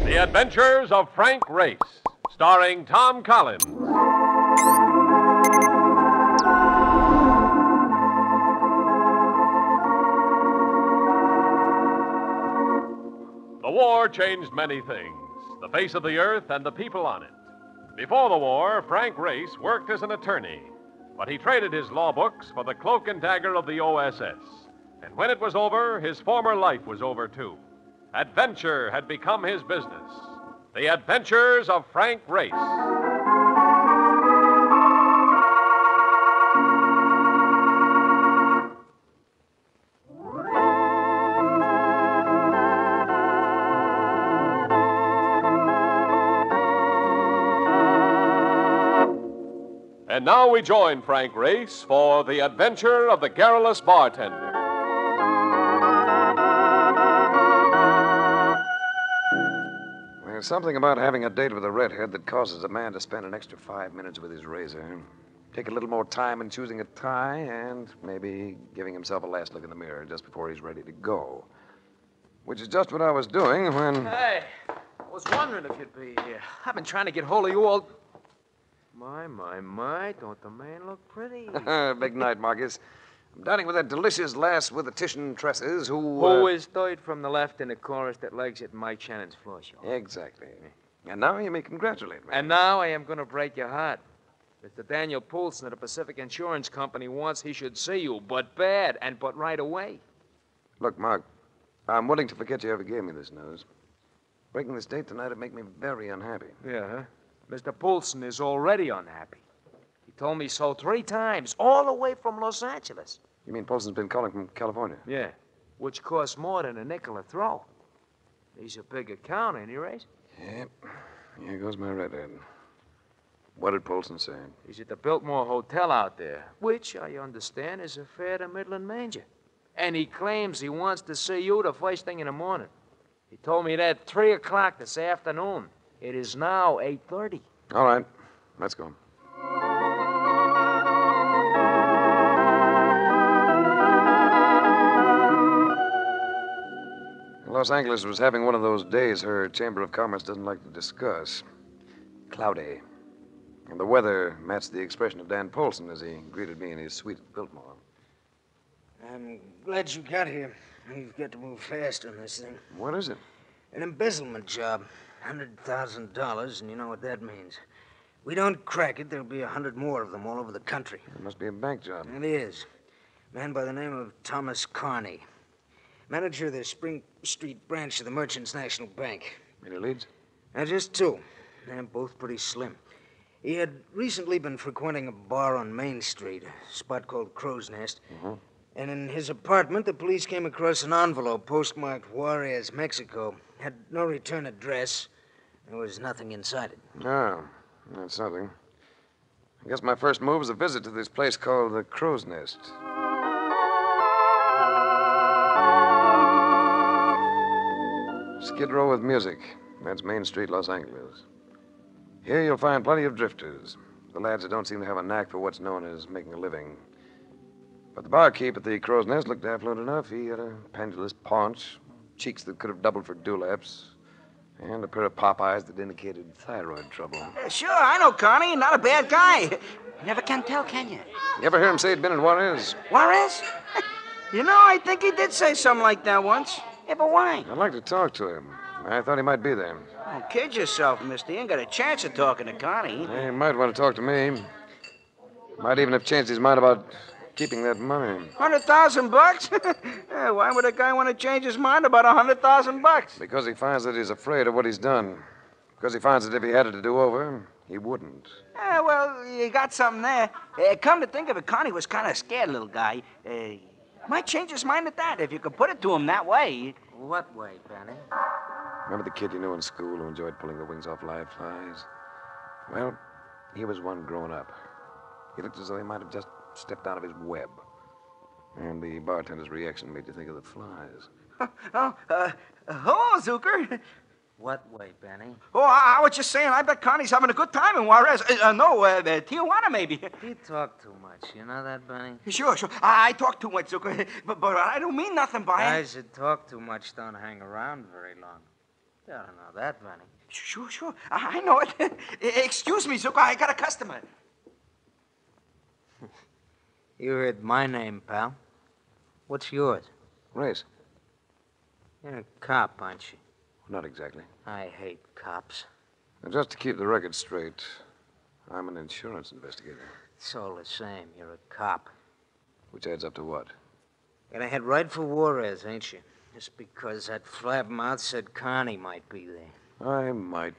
The Adventures of Frank Race, starring Tom Collins. The war changed many things, the face of the earth and the people on it. Before the war, Frank Race worked as an attorney, but he traded his law books for the cloak and dagger of the OSS. And when it was over, his former life was over, too. Adventure had become his business. The Adventures of Frank Race. And now we join Frank Race for The Adventure of the Garrulous Bartender. There's something about having a date with a redhead that causes a man to spend an extra 5 minutes with his razor, take a little more time in choosing a tie, and maybe giving himself a last look in the mirror just before he's ready to go. Which is just what I was doing when... Hey, I was wondering if you'd be here. I've been trying to get hold of you all... My, don't the man look pretty? Big night, Marcus. I'm dining with that delicious lass with the Titian tresses Who is third from the left in the chorus that legs it in Mike Shannon's floor show. Exactly. And now you may congratulate me. And now I am going to break your heart. Mr. Daniel Poulsen of the Pacific Insurance Company wants he should see you, but bad, and but right away. Look, Mark, I'm willing to forget you ever gave me this news. Breaking this date tonight would make me very unhappy. Yeah, huh? Mr. Poulsen is already unhappy. He told me so 3 times, all the way from Los Angeles. You mean Poulsen's been calling from California? Yeah, which costs more than a nickel a throw. He's a big account, ain't he, Race? Yep. Here goes my redhead. What did Poulsen say? He's at the Biltmore Hotel out there, which, I understand, is a fair to Midland manger. And he claims he wants to see you the first thing in the morning. He told me that at 3 o'clock this afternoon. It is now 8:30. All right. Let's go. Los Angeles was having one of those days her Chamber of Commerce doesn't like to discuss. Cloudy. And the weather matched the expression of Dan Poulsen as he greeted me in his suite at Biltmore. I'm glad you got here. You've got to move fast on this thing. What is it? An embezzlement job. $100,000, and you know what that means. We don't crack it, there'll be 100 more of them all over the country. It must be a bank job. It is. A man by the name of Thomas Carney. Manager of the Spring Street branch of the Merchants National Bank. Any leads? Just 2. They're both pretty slim. He had recently been frequenting a bar on Main Street, a spot called Crow's Nest. Mm-hmm. And in his apartment, the police came across an envelope postmarked Juarez, Mexico. Had no return address. There was nothing inside it. Oh, that's nothing. I guess my first move was a visit to this place called the Crow's Nest. Skid Row with music. That's Main Street, Los Angeles. Here you'll find plenty of drifters. The lads that don't seem to have a knack for what's known as making a living. But the barkeep at the Crow's Nest looked affluent enough. He had a pendulous paunch, cheeks that could have doubled for dewlaps, and a pair of pop eyes that indicated thyroid trouble. Sure, I know Connie. Not a bad guy. You never can tell, can you? You ever hear him say he'd been in Juarez? Juarez? You know, I think he did say something like that once. Yeah, but why? I'd like to talk to him. I thought he might be there. Don't kid yourself, mister. You ain't got a chance of talking to Connie. He might want to talk to me. Might even have changed his mind about keeping that money. $100,000? Yeah, why would a guy want to change his mind about $100,000? Because he finds that he's afraid of what he's done. Because he finds that if he had it to do over, he wouldn't. Yeah, well, you got something there. Come to think of it, Connie was kind of scared, little guy. Might change his mind at that, if you could put it to him that way. What way, Benny? Remember the kid you knew in school who enjoyed pulling the wings off live flies? Well, he was one grown up. He looked as though he might have just stepped out of his web. And the bartender's reaction made you think of the flies. Hello, Zucker. What way, Benny? Oh, I was just saying, I bet Connie's having a good time in Juarez. Tijuana, maybe. You talk too much. You know that, Benny? Sure. I talk too much, Zucker. But I don't mean nothing by it. Guys that talk too much don't hang around very long. You don't know that, Benny. Sure. I know it. Excuse me, Zuko. I got a customer. You heard my name, pal. What's yours? Race. You're a cop, aren't you? Not exactly. I hate cops. Now, just to keep the record straight, I'm an insurance investigator. It's all the same. You're a cop. Which adds up to what? Gonna head right for Juarez, ain't you? Just because that flabmouth said Connie might be there. I might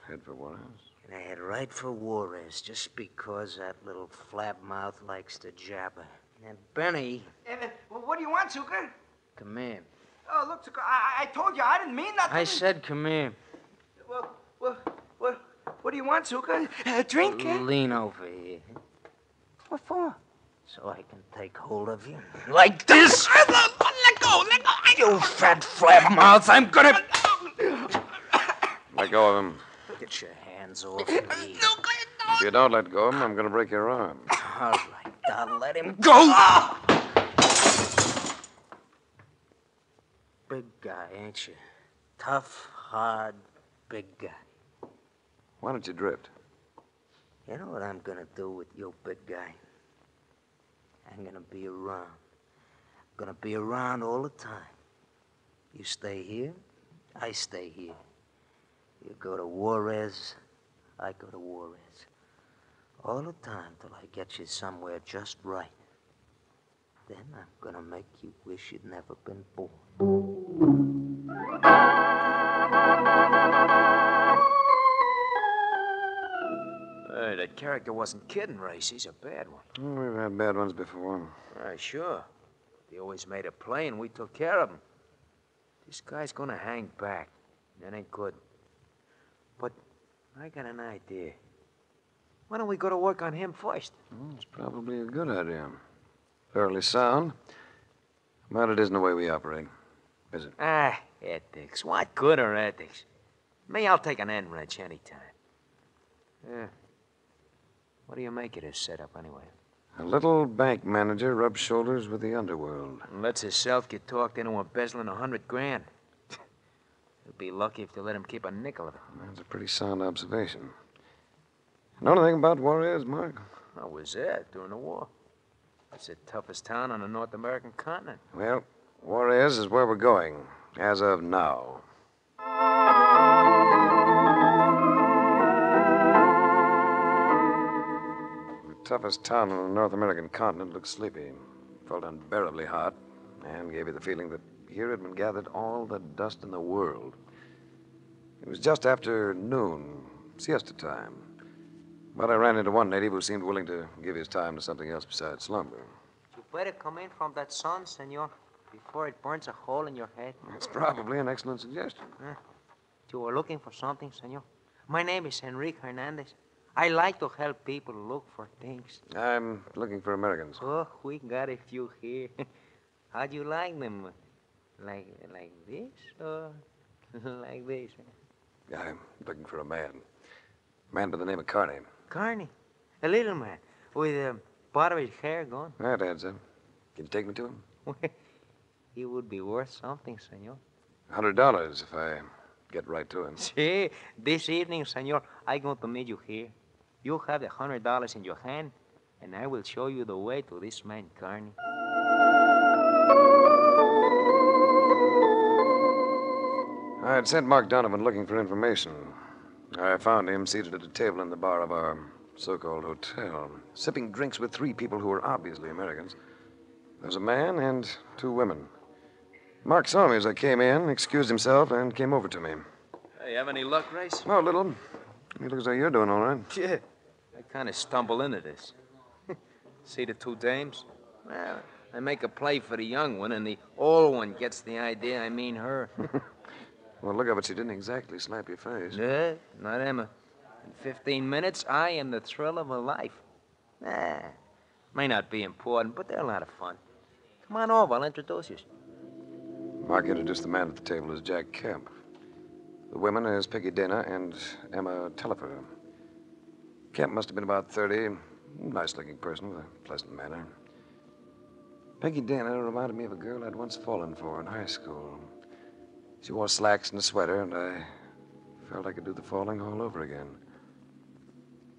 head for Juarez. Gonna head right for Juarez just because that little flabmouth likes to jabber. And Benny... What do you want, Zuko? Come here. Oh, look, Zuko, I told you I didn't mean nothing. I said come here. What do you want, Zuko? A drink? Lean over here. What for? So I can take hold of you. Like this! Let go! You fat flabmouth, I'm gonna... Let go of him. Get your hands off me. If you don't let go of him, I'm going to break your arm. All right, I'll let him go. Big guy, ain't you? Tough, hard, big guy. Why don't you drift? You know what I'm gonna do with you, big guy? I'm gonna be around. Gonna be around all the time. You stay here, I stay here. You go to Juarez, I go to Juarez. All the time till I get you somewhere just right. Then I'm gonna make you wish you'd never been born. Hey, that character wasn't kidding, Race. He's a bad one. We've had bad ones before. Sure. They always made a play, and we took care of him. This guy's gonna hang back. That ain't good. But I got an idea. Why don't we go to work on him first? It's probably a good idea. Fairly sound. But it isn't the way we operate, is it? Ethics. What good are ethics? Me, I'll take an end wrench anytime. Yeah. What do you make of this setup, anyway? A little bank manager rubs shoulders with the underworld. And lets himself get talked into embezzling $100,000. He'll be lucky if they let him keep a nickel of it. That's a pretty sound observation. Know anything about Juarez, Mark? I was there during the war. It's the toughest town on the North American continent. Well, Juarez is where we're going, as of now. The toughest town on the North American continent looked sleepy, felt unbearably hot, and gave you the feeling that here had been gathered all the dust in the world. It was just after noon, siesta time. But I ran into one native who seemed willing to give his time to something else besides slumber. You better come in from that sun, senor, before it burns a hole in your head. It's probably an excellent suggestion. You were looking for something, senor? My name is Enrique Hernandez. I like to help people look for things. I'm looking for Americans. Oh, we got a few here. How'd you like them? Like this or like this? I'm looking for a man. A man by the name of Carney. Carney, a little man with part of his hair gone. That adds up. Can you take me to him? He would be worth something, senor. $100 if I get right to him. See, this evening, senor, I'm going to meet you here. You have the $100 in your hand, and I will show you the way to this man, Carney. I had sent Mark Donovan looking for information. I found him seated at a table in the bar of our so-called hotel, sipping drinks with three people who were obviously Americans. There was a man and two women. Mark saw me as I came in, excused himself, and came over to me. Hey, have any luck, Race? Oh, little. It looks like you're doing all right. Yeah. I kind of stumble into this. See the two dames? Well, I make a play for the young one, and the old one gets the idea I mean her. Well, look up, but she didn't exactly slap your face. No, not Emma. In 15 minutes, I am the thrill of her life. May not be important, but they're a lot of fun. Come on over, I'll introduce you. Mark introduced the man at the table as Jack Kemp. The women as Peggy Dana and Emma Tellifer. Kemp must have been about 30. Nice-looking person with a pleasant manner. Peggy Dana reminded me of a girl I'd once fallen for in high school. She wore slacks and a sweater, and I felt I could do the falling all over again.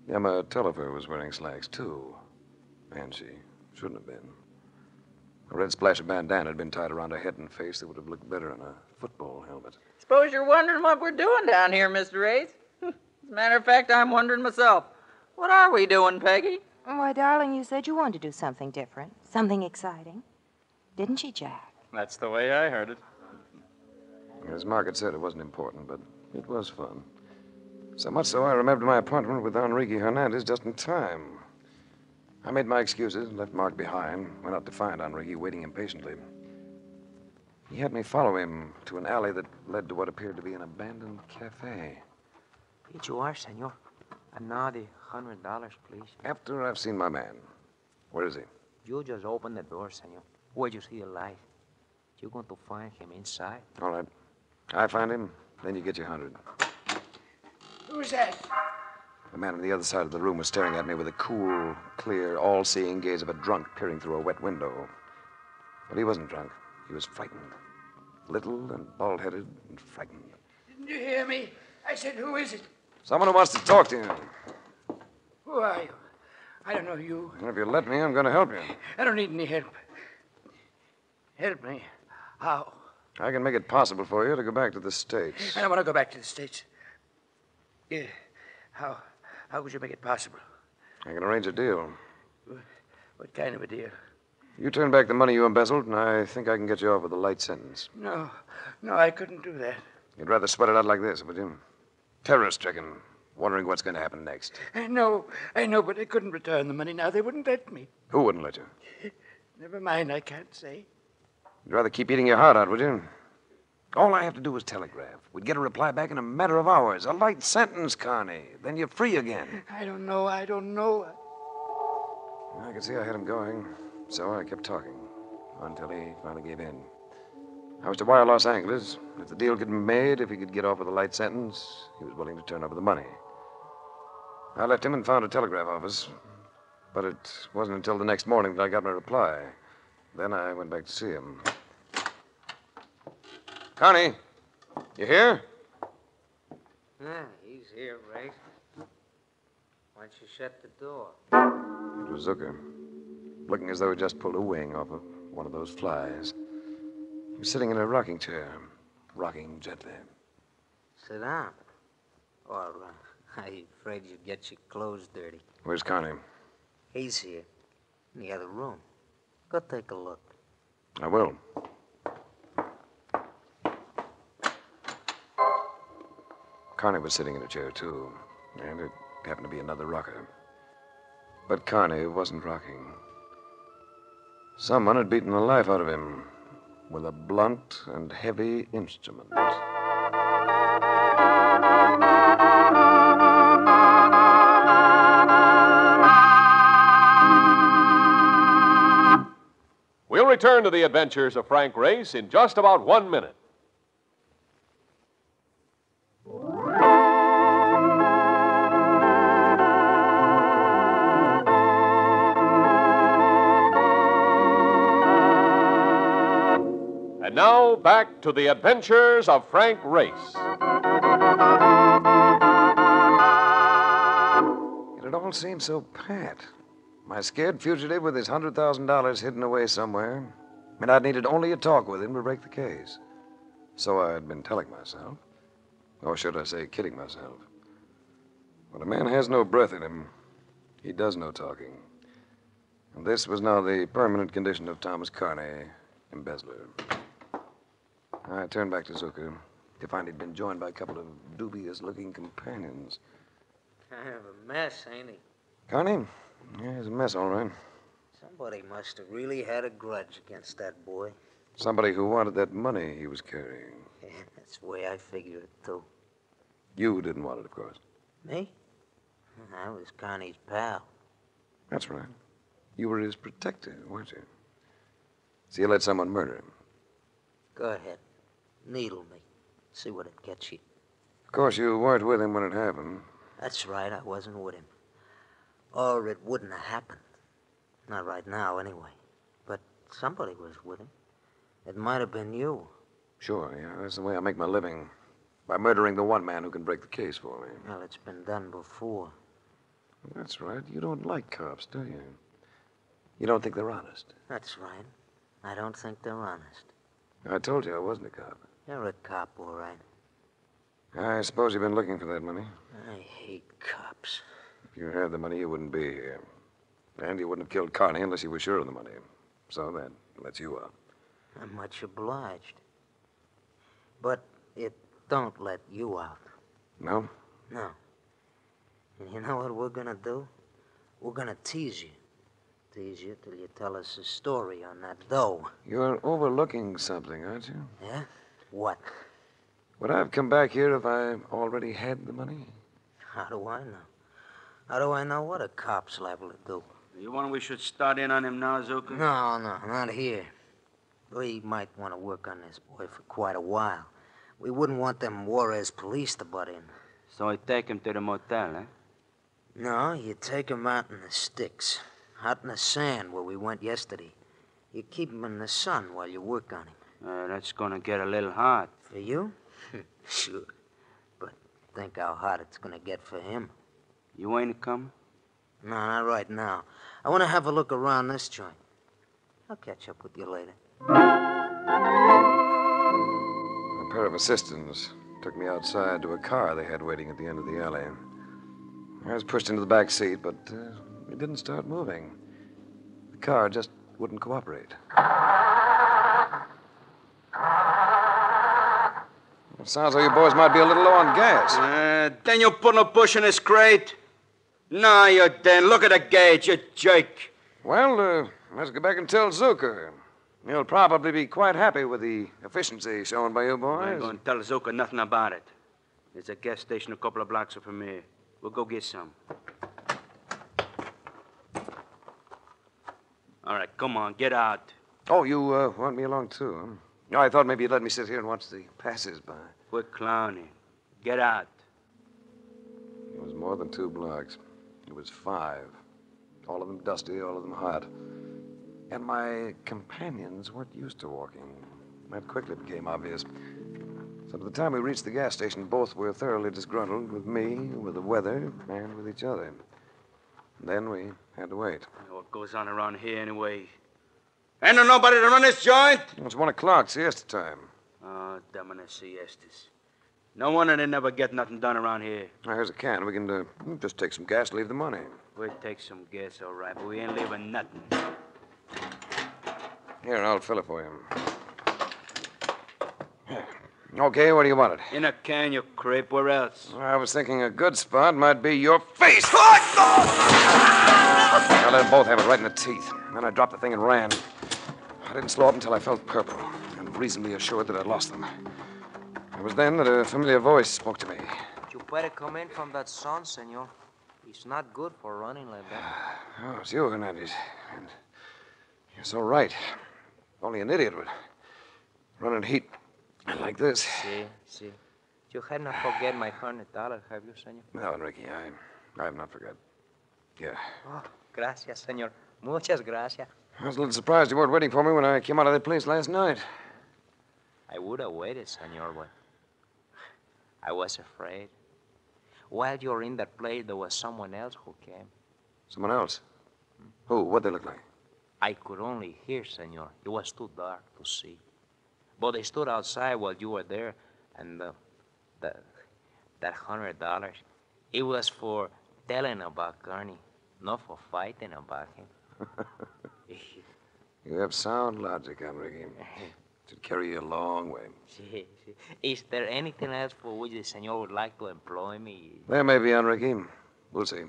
Emma Tulliver was wearing slacks, too. And she shouldn't have been. A red splasher bandana had been tied around her head and face that would have looked better on a football helmet. Suppose you're wondering what we're doing down here, Mr. Race. As a matter of fact, I'm wondering myself. What are we doing, Peggy? Why, darling, you said you wanted to do something different, something exciting. Didn't she, Jack? That's the way I heard it. As Mark had said, it wasn't important, but it was fun. So much so I remembered my appointment with Enrique Hernandez just in time. I made my excuses, left Mark behind, went out to find Enrique waiting impatiently. He had me follow him to an alley that led to what appeared to be an abandoned cafe. Here you are, senor. Another $100, please. After I've seen my man. Where is he? You just open the door, senor. Where you see the light. You're going to find him inside. All right. I find him, then you get your 100. Who's that? The man on the other side of the room was staring at me with the cool, clear, all-seeing gaze of a drunk peering through a wet window. But he wasn't drunk. He was frightened. Little and bald-headed and frightened. Didn't you hear me? I said, who is it? Someone who wants to talk to you. Who are you? I don't know you. Well, if you let me, I'm going to help you. I don't need any help. Help me. How? I can make it possible for you to go back to the States. I don't want to go back to the States. Yeah. How would you make it possible? I can arrange a deal. What kind of a deal? You turn back the money you embezzled, and I think I can get you off with a light sentence. No, I couldn't do that. You'd rather sweat it out like this, would you? Terror-stricken, wondering what's going to happen next. I know, but I couldn't return the money now. They wouldn't let me. Who wouldn't let you? Never mind, I can't say. You'd rather keep eating your heart out, would you? All I have to do is telegraph. We'd get a reply back in a matter of hours. A light sentence, Carney. Then you're free again. I don't know. I could see I had him going, so I kept talking until he finally gave in. I was to wire Los Angeles. If the deal could be made, if he could get off with a light sentence, he was willing to turn over the money. I left him and found a telegraph office, but it wasn't until the next morning that I got my reply. Then I went back to see him. Connie, you here? Yeah, he's here, Race. Why don't you shut the door? It was Zucker, looking as though he just pulled a wing off of one of those flies. He was sitting in a rocking chair, rocking gently. Sit down. Or, I'm afraid you'd get your clothes dirty. Where's Connie? He's here, in the other room. Go take a look. I will. Connie was sitting in a chair, too, and it happened to be another rocker. But Connie wasn't rocking. Someone had beaten the life out of him with a blunt and heavy instrument. We'll return to the adventures of Frank Race in just about 1 minute. And now, back to the adventures of Frank Race. It all seemed so pat. My scared fugitive with his $100,000 hidden away somewhere, and I'd needed only a talk with him to break the case. So I'd been telling myself, or should I say kidding myself. When a man has no breath in him, he does no talking. And this was now the permanent condition of Thomas Carney, embezzler. I turned back to Zucker to find he'd been joined by a couple of dubious-looking companions. Kind of a mess, ain't he? Carney? Yeah, he's a mess, all right. Somebody must have really had a grudge against that boy. Somebody who wanted that money he was carrying. Yeah, that's the way I figure it, too. You didn't want it, of course. Me? I was Connie's pal. That's right. You were his protector, weren't you? So you let someone murder him. Go ahead. Needle me. See what it gets you. Of course, you weren't with him when it happened. That's right, I wasn't with him. Or it wouldn't have happened. Not right now, anyway. But somebody was with him. It might have been you. Sure, yeah. That's the way I make my living. By murdering the one man who can break the case for me. Well, it's been done before. That's right. You don't like cops, do you? You don't think they're honest. That's right. I don't think they're honest. I told you I wasn't a cop. You're a cop, all right. I suppose you've been looking for that money. I hate cops. If you had the money, you wouldn't be here. And you wouldn't have killed Carney unless you were sure of the money. So that lets you out. I'm much obliged. But it don't let you out. No? No. And you know what we're gonna do? We're gonna tease you. Tease you till you tell us a story on that dough. You're overlooking something, aren't you? Yeah? What? Would I have come back here if I already had the money? How do I know? How do I know what a cop's liable to do? You want we should start in on him now, Zuka? No, not here. We might want to work on this boy for quite a while. We wouldn't want them Juarez police to butt in. So I take him to the motel, eh? No, you take him out in the sticks. Out in the sand where we went yesterday. You keep him in the sun while you work on him. That's gonna get a little hot. For you? Sure. But think how hot it's gonna get for him. You ain't coming? No, not right now. I want to have a look around this joint. I'll catch up with you later. A pair of assistants took me outside to a car they had waiting at the end of the alley. I was pushed into the back seat, but it didn't start moving. The car just wouldn't cooperate. It sounds like you boys might be a little low on gas. Then you put no push in this crate? No, you didn't. Look at the gauge, you jerk. Well, let's go back and tell Zucker. He'll probably be quite happy with the efficiency shown by you I boys. ain't gonna tell Zuka nothing about it. There's a gas station a couple of blocks from here. We'll go get some. All right, come on, get out. Oh, you want me along, too, huh? No, I thought maybe you'd let me sit here and watch the passers-by. Quit clowning. Get out. It was more than 2 blocks. It was 5. All of them dusty, all of them hot. And my companions weren't used to walking. That quickly became obvious. So by the time we reached the gas station, both were thoroughly disgruntled with me, with the weather, and with each other. And then we had to wait. What goes on around here anyway? Ain't there nobody to run this joint? It's 1 o'clock, siesta time. Oh, damn it, siestas. No wonder they never get nothing done around here. Now, here's a can. We can just take some gas, leave the money. We'll take some gas, all right, but we ain't leaving nothing. Here, I'll fill it for you. Okay, where do you want it? In a can, you creep. Where else? I was thinking a good spot might be your face. I let them both have it right in the teeth. Then I dropped the thing and ran. I didn't slow up until I felt purple and reasonably assured that I'd lost them. It was then that a familiar voice spoke to me. You better come in from that sun, senor. It's not good for running like that. Oh, it's you, Hernandez. And you're so right. Only an idiot would run in heat like this. See. You had not forget my $100, have you, senor? No, Enrique, I have not forgot. Yeah. Oh, gracias, senor. Muchas gracias. I was a little surprised you weren't waiting for me when I came out of that place last night. I would have waited, senor, but I was afraid. While you were in that place, there was someone else who came. Someone else? Who? What'd they look like? I could only hear, senor. It was too dark to see. But they stood outside while you were there, and that $100, it was for telling about Carney, not for fighting about him. You have sound logic, Enrique. It should carry you a long way. Is there anything else for which the senor would like to employ me? There may be, Enrique. We'll see.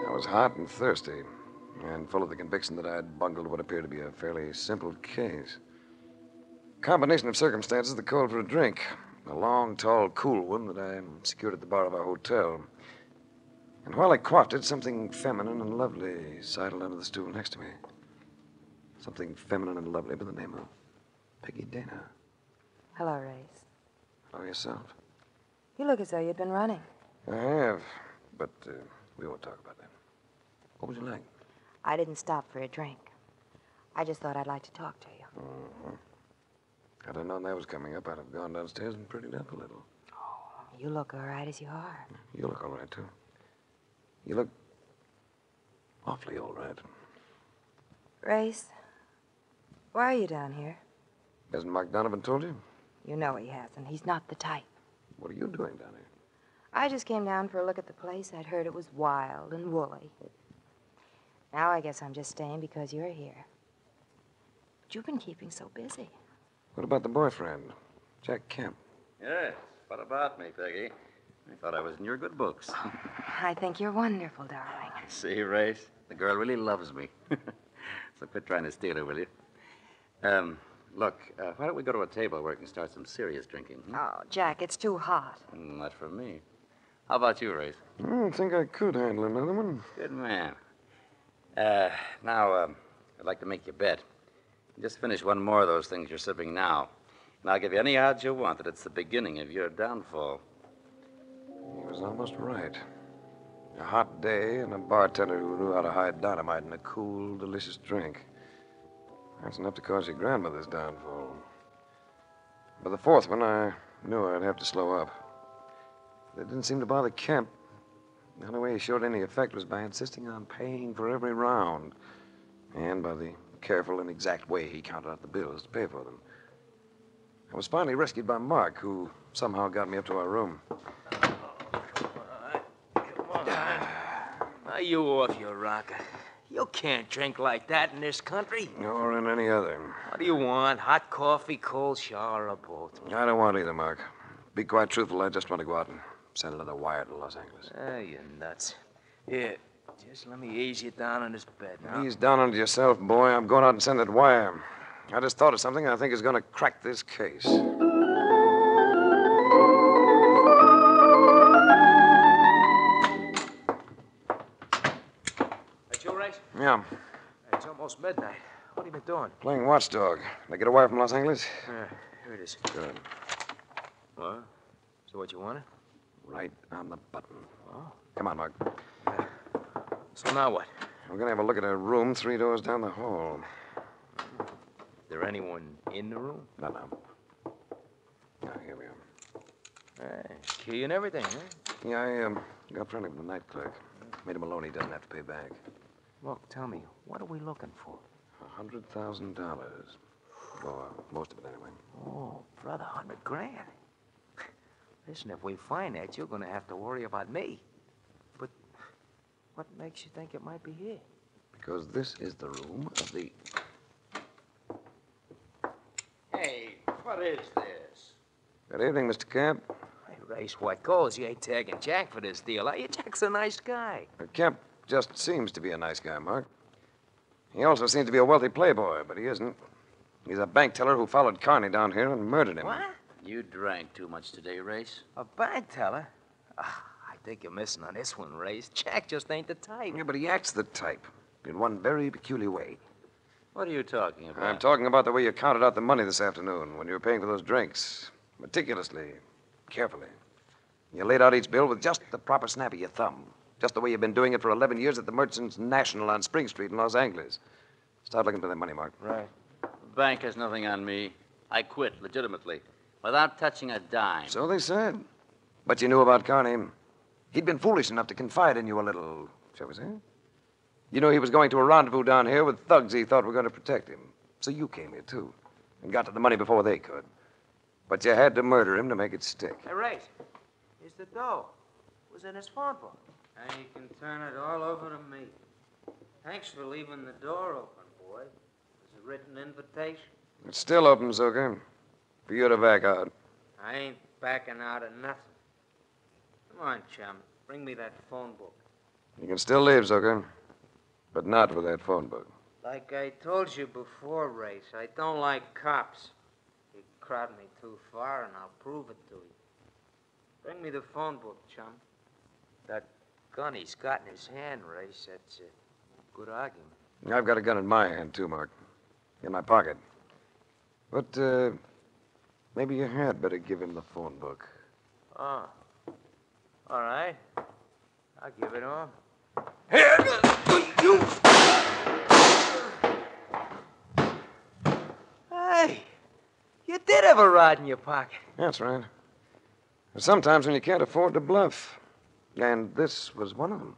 I was hot and thirsty, and full of the conviction that I'd bungled what appeared to be a fairly simple case. A combination of circumstances that called for a drink. A long, tall, cool one that I secured at the bar of our hotel. And while I quaffed it, something feminine and lovely sidled under the stool next to me. Something feminine and lovely by the name of Peggy Dana. Hello, Race. Hello yourself. You look as though you'd been running. I have, but we won't talk about that. What would you like? I didn't stop for a drink. I just thought I'd like to talk to you. Mm-hmm. Had I known that was coming up, I'd have gone downstairs and prettied up a little. Oh, you look all right as you are. You look all right, too. You look awfully all right. Race, why are you down here? Hasn't Mark Donovan told you? You know he hasn't. He's not the type. What are you doing down here? I just came down for a look at the place. I'd heard it was wild and woolly. Now I guess I'm just staying because you're here. But you've been keeping so busy. What about the boyfriend, Jack Kemp? Yes. What about me, Peggy? I thought I was in your good books. I think you're wonderful, darling. See, Race? The girl really loves me. So quit trying to steal her, will you? Look, why don't we go to a table where we can start some serious drinking? Oh, Jack, it's too hot. Not for me. How about you, Race? I think I could handle another one. Good man. Now, I'd like to make you a bet. Just finish one more of those things you're sipping now. And I'll give you any odds you want that it's the beginning of your downfall. He was almost right. A hot day and a bartender who knew how to hide dynamite in a cool, delicious drink. That's enough to cause your grandmother's downfall. By the fourth one, I knew I'd have to slow up. It didn't seem to bother Kemp. The only way he showed any effect was by insisting on paying for every round, and by the careful and exact way he counted out the bills to pay for them. I was finally rescued by Mark, who somehow got me up to our room. Are you off your rocker? You can't drink like that in this country. Or in any other. What do you want? Hot coffee, cold shower, or both? I don't want either, Mark. Be quite truthful, I just want to go out and send another wire to Los Angeles. You nuts. Here, just let me ease you down on this bed now. Ease down onto yourself, boy. I'm going out and send that wire. I just thought of something I think is going to crack this case. That's you, Race? Yeah, It's almost midnight. What have you been doing? playing watchdog. Did I get a wire from Los Angeles? Here it is. Good. What? So what you wanted? Right on the button. Oh. Come on, Mark. So now what? We're going to have a look at a room 3 doors down the hall. Is there anyone in the room? No. Now, here we are. Key and everything, huh? Yeah, I got a friend of the night clerk. Made him a loan he doesn't have to pay back. Look, tell me, what are we looking for? $100,000. Or most of it, anyway. Oh, brother, $100,000. Listen, if we find that, you're going to have to worry about me. But what makes you think it might be here? Because this is the room of the... Hey, what is this? Good evening, Mr. Kemp. Hey, Race, what goes? You ain't tagging Jack for this deal, are you? Jack's a nice guy. Kemp just seems to be a nice guy, Mark. He also seems to be a wealthy playboy, but he isn't. He's a bank teller who followed Carney down here and murdered him. What? You drank too much today, Race. A bank teller? I think you're missing on this one, Race. Jack just ain't the type. Yeah, but he acts the type in one very peculiar way. What are you talking about? I'm talking about the way you counted out the money this afternoon when you were paying for those drinks. Meticulously, carefully. You laid out each bill with just the proper snap of your thumb. Just the way you've been doing it for 11 years at the Merchants National on Spring Street in Los Angeles. Start looking for that money, Mark. Right. The bank has nothing on me. I quit, legitimately, without touching a dime. So they said. But you knew about Carney. He'd been foolish enough to confide in you a little, shall we say? You knew he was going to a rendezvous down here with thugs he thought were going to protect him. So you came here, too, and got to the money before they could. But you had to murder him to make it stick. Hey, Race, here's the dough. It was in his phone book. And you can turn it all over to me. Thanks for leaving the door open, boy. It's a written invitation. It's still open, Zucker. For you to back out. I ain't backing out of nothing. Come on, chum. Bring me that phone book. You can still leave, Zucker. But not with that phone book. Like I told you before, Race, I don't like cops. You crowd me too far, and I'll prove it to you. Bring me the phone book, chum. That gun he's got in his hand, Race, that's a good argument. I've got a gun in my hand, too, Mark. In my pocket. But, maybe you had better give him the phone book. Oh. All right. I'll give it to him. Here! You! bit of a rod in your pocket. That's right. There's sometimes when you can't afford to bluff. And this was one of them.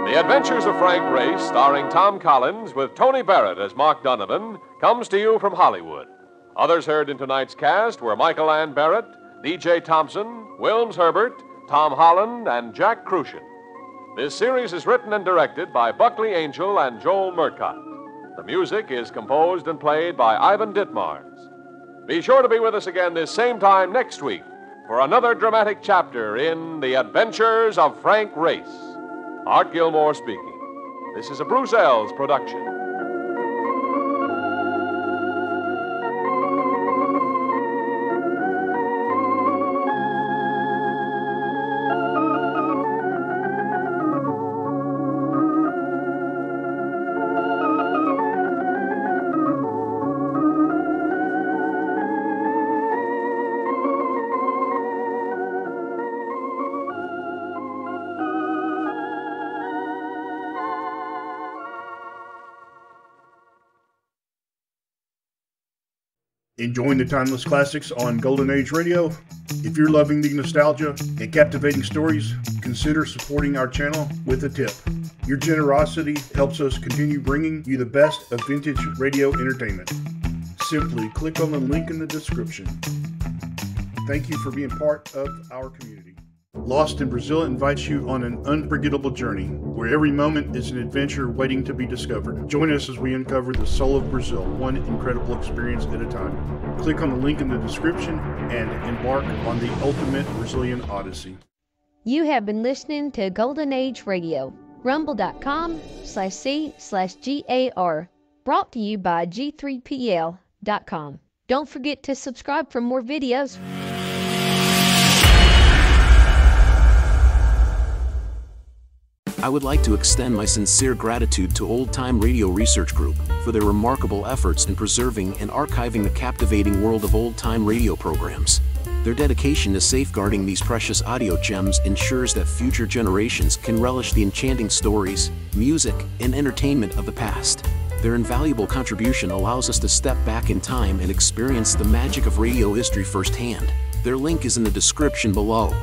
The Adventures of Frank Race, starring Tom Collins with Tony Barrett as Mark Donovan, comes to you from Hollywood. Others heard in tonight's cast were Michael Ann Barrett, D.J. Thompson, Wilms Herbert, Tom Holland, and Jack Crucian. This series is written and directed by Buckley Angel and Joel Murcott. The music is composed and played by Ivan Ditmars. Be sure to be with us again this same time next week for another dramatic chapter in The Adventures of Frank Race. Art Gilmore speaking. This is a Bruce Ells production. Enjoying the timeless classics on Golden Age Radio? If you're loving the nostalgia and captivating stories, consider supporting our channel with a tip. Your generosity helps us continue bringing you the best of vintage radio entertainment. Simply click on the link in the description. Thank you for being part of our community. Lost in Brazil invites you on an unforgettable journey where every moment is an adventure waiting to be discovered. Join us as we uncover the soul of Brazil, one incredible experience at a time. Click on the link in the description and embark on the ultimate Brazilian odyssey. You have been listening to Golden Age Radio, rumble.com/C/GAR, brought to you by G3PL.com. Don't forget to subscribe for more videos. I would like to extend my sincere gratitude to Old Time Radio Research Group for their remarkable efforts in preserving and archiving the captivating world of old-time radio programs. Their dedication to safeguarding these precious audio gems ensures that future generations can relish the enchanting stories, music, and entertainment of the past. Their invaluable contribution allows us to step back in time and experience the magic of radio history firsthand. Their link is in the description below.